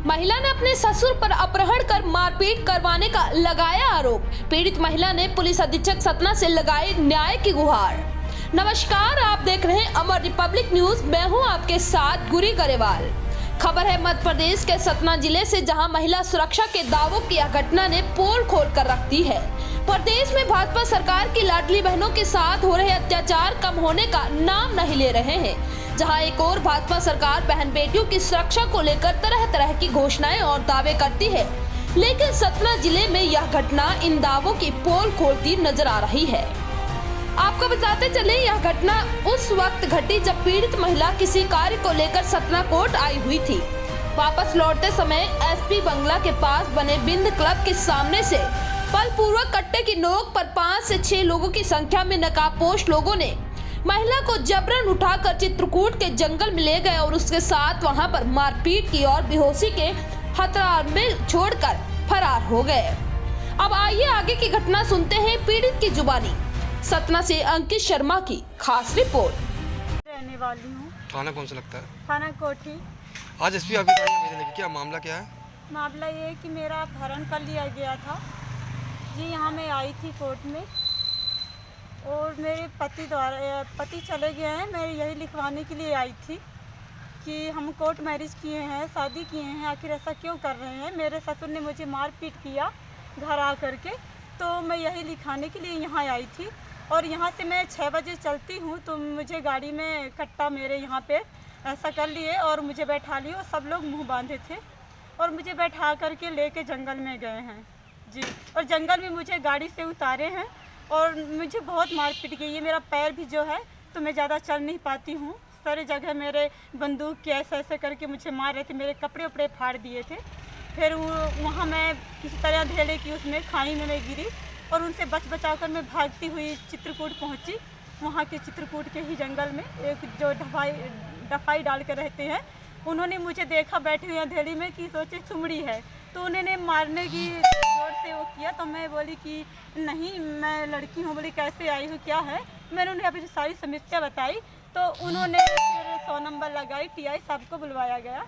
महिला ने अपने ससुर पर अपहरण कर मारपीट करवाने का लगाया आरोप। पीड़ित महिला ने पुलिस अधीक्षक सतना से लगाई न्याय की गुहार। नमस्कार, आप देख रहे हैं अमर रिपब्लिक न्यूज। मैं हूं आपके साथ गुरी गरेवाल। खबर है मध्य प्रदेश के सतना जिले से, जहां महिला सुरक्षा के दावों की यह घटना ने पोल खोल कर रख दी है। प्रदेश में भाजपा सरकार की लाडली बहनों के साथ हो रहे अत्याचार कम होने का नाम नहीं ले रहे हैं। जहां एक और भाजपा सरकार बहन बेटियों की सुरक्षा को लेकर तरह तरह की घोषणाएं और दावे करती है, लेकिन सतना जिले में यह घटना इन दावों की पोल खोलती नजर आ रही है। आपको बताते चले, यह घटना उस वक्त घटी जब पीड़ित महिला किसी कार्य को लेकर सतना कोर्ट आई हुई थी। वापस लौटते समय एसपी बंगला के पास बने बिंद क्लब के सामने से बलपूर्वक कट्टे की नोक पर 5 से 6 लोगों की संख्या में नकाबपोश लोगों ने महिला को जबरन उठाकर चित्रकूट के जंगल में ले गए और उसके साथ वहां पर मारपीट की और बेहोशी के हथरार में छोड़कर फरार हो गए। अब आइए आगे की घटना सुनते हैं पीड़ित की जुबानी। सतना से अंकित शर्मा की खास रिपोर्ट। रहने वाली हूँ। थाना कौन सा लगता है? थाना कोठी। आज एसपी ऑफिस आई है, लेकिन क्या मामला क्या है? मामला ये है कि मेरा अपहरण कर लिया गया था जी। यहाँ मैं आई थी कोर्ट में और मेरे पति चले गए हैं। मैं यही लिखवाने के लिए आई थी कि हम कोर्ट मैरिज किए हैं, शादी किए हैं, आखिर ऐसा क्यों कर रहे हैं। मेरे ससुर ने मुझे मारपीट किया घर आ करके, तो मैं यही लिखाने के लिए यहाँ आई थी। और यहाँ से मैं 6 बजे चलती हूँ तो मुझे गाड़ी में कट्टा मेरे यहाँ पे ऐसा कर लिए और मुझे बैठा लिए और सब लोग मुंह बांधे थे और मुझे बैठा करके लेके जंगल में गए हैं जी। और जंगल में मुझे गाड़ी से उतारे हैं और मुझे बहुत मारपीट की है। मेरा पैर भी जो है तो मैं ज़्यादा चल नहीं पाती हूँ। सारे जगह मेरे बंदूक के ऐसे करके मुझे मार रहे थे, मेरे कपड़े उपड़े फाड़ दिए थे। फिर वहाँ मैं किसी तरह धेले की उसमें खाई में मैं गिरी और उनसे बचा कर मैं भागती हुई चित्रकूट पहुँची। वहाँ के चित्रकूट के ही जंगल में एक जो डफाई डाल कर रहते हैं, उन्होंने मुझे देखा बैठी हुई अंधेरी में कि सोचे सुमड़ी है, तो उन्होंने मारने की जोर से वो किया। तो मैं बोली कि नहीं, मैं लड़की हूँ। बोली कैसे आई हूँ, क्या है। मैंने उन्हें अभी सारी समस्या बताई तो उन्होंने फिर 100 नंबर लगाई। टीआई साहब को बुलवाया गया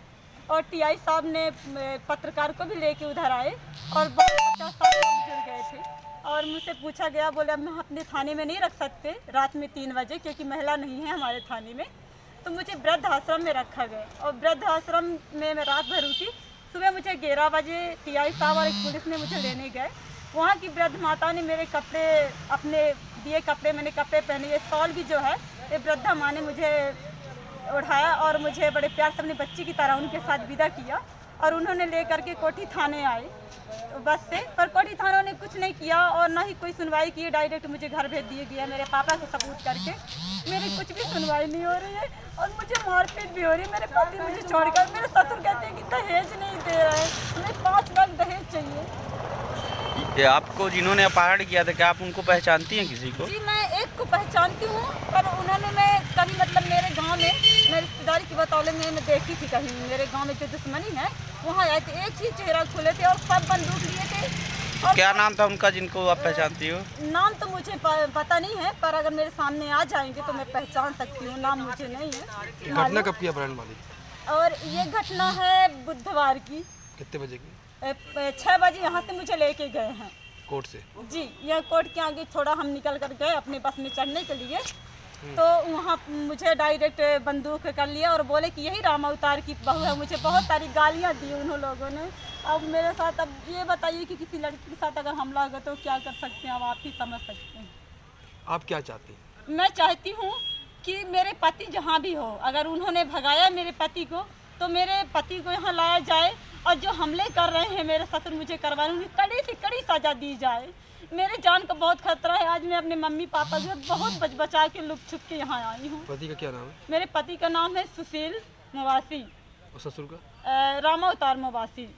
और टीआई साहब ने पत्रकार को भी लेके उधर आए और 50-60 लोग जुड़ गए थे। और मुझसे पूछा गया, बोले अब हम अपने थाने में नहीं रख सकते रात में 3 बजे, क्योंकि महिला नहीं है हमारे थाने में। तो मुझे वृद्ध आश्रम में रखा गया और वृद्ध आश्रम में मैं रात भर रुकी। सुबह मुझे 11 बजे टीआई साहब और एक पुलिस ने मुझे लेने गए। वहाँ की वृद्ध माता ने मेरे कपड़े, अपने दिए कपड़े, मैंने कपड़े पहने, ये शॉल भी जो है ये वृद्धा माँ ने मुझे उठाया और मुझे बड़े प्यार से अपनी बच्ची की तरह उनके साथ विदा किया और उन्होंने ले करके कोठी थाने आए बस से। पर कोठी थानों ने कुछ नहीं किया और ना ही कोई सुनवाई की। डायरेक्ट मुझे घर भेज दिए गया मेरे पापा को सबूत करके। मेरी कुछ भी सुनवाई नहीं हो रही है और मुझे मारपीट भी हो रही है। मेरे पति मुझे छोड़कर, मेरे ससुर कहते हैं कि दहेज नहीं दे रहे हैं, हमें 5 लाख दहेज चाहिए। ये आपको जिन्होंने अपहरण किया था, क्या आप उनको पहचानती हैं किसी को? जी, मैं एक को पहचानती हूँ, पर उन्होंने मैं कभी मतलब मेरे गांव में, मैं रिश्तेदारी की बतौले में मैं देखी थी कहीं मेरे गांव में जो दुश्मनी है वहाँ आए थे। एक ही चेहरा खुले थे और सब बंदूक लिए थे। और क्या नाम था उनका जिनको आप पहचानती हो? नाम तो मुझे पता नहीं है, पर अगर मेरे सामने आ जाएंगे तो मैं पहचान सकती हूँ। नाम मुझे नहीं है। घटना कब की अपहरण वाली? और ये घटना है बुधवार की। कितने बजे की? 6 बजे यहाँ से मुझे लेके गए हैं कोर्ट से जी। यह कोर्ट के आगे थोड़ा हम निकल कर गए अपने बस में चढ़ने के लिए, तो वहाँ मुझे डायरेक्ट बंदूक कर लिया और बोले कि यही राम अवतार की बहू है। मुझे बहुत सारी गालियाँ दी उन लोगों ने। अब मेरे साथ, अब ये बताइए कि किसी लड़की के साथ अगर हमला होगा तो क्या कर सकते हैं, अब आप ही समझ सकते हैं। आप क्या चाहती हैं? मैं चाहती हूँ कि मेरे पति जहाँ भी हो, अगर उन्होंने भगाया मेरे पति को तो मेरे पति को यहाँ लाया जाए और जो हमले कर रहे हैं मेरे ससुर मुझे करवाए, उन्हें कड़ी से कड़ी सजा दी जाए। मेरे जान का बहुत खतरा है। आज मैं अपने मम्मी पापा से बहुत बचा के लुक छुप के यहाँ आई हूँ। पति का क्या नाम है? मेरे पति का नाम है सुशील मवासी और ससुर का? रामावतार मवासी।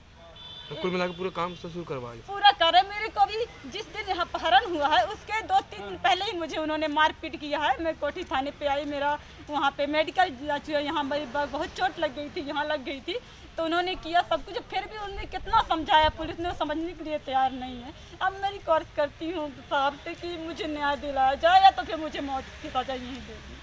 तो कुल मिलाकर पूरा काम ससुर करवाए? पूरा करे। मेरे को भी जिस दिन अपहरण हुआ है उसके 2-3 दिन पहले ही मुझे उन्होंने मारपीट किया है। मैं कोठी थाने पे आई, मेरा वहाँ पे मेडिकल यहाँ बहुत चोट लग गई थी, यहाँ लग गई थी, तो उन्होंने किया सब कुछ। फिर भी उन्होंने कितना समझाया, पुलिस ने समझने के लिए तैयार नहीं है। अब मैं रिक्वेस्ट करती हूँ साहब से कि मुझे न्याय दिलाया जाए या तो फिर मुझे मौत की सजा यहीं दे दी।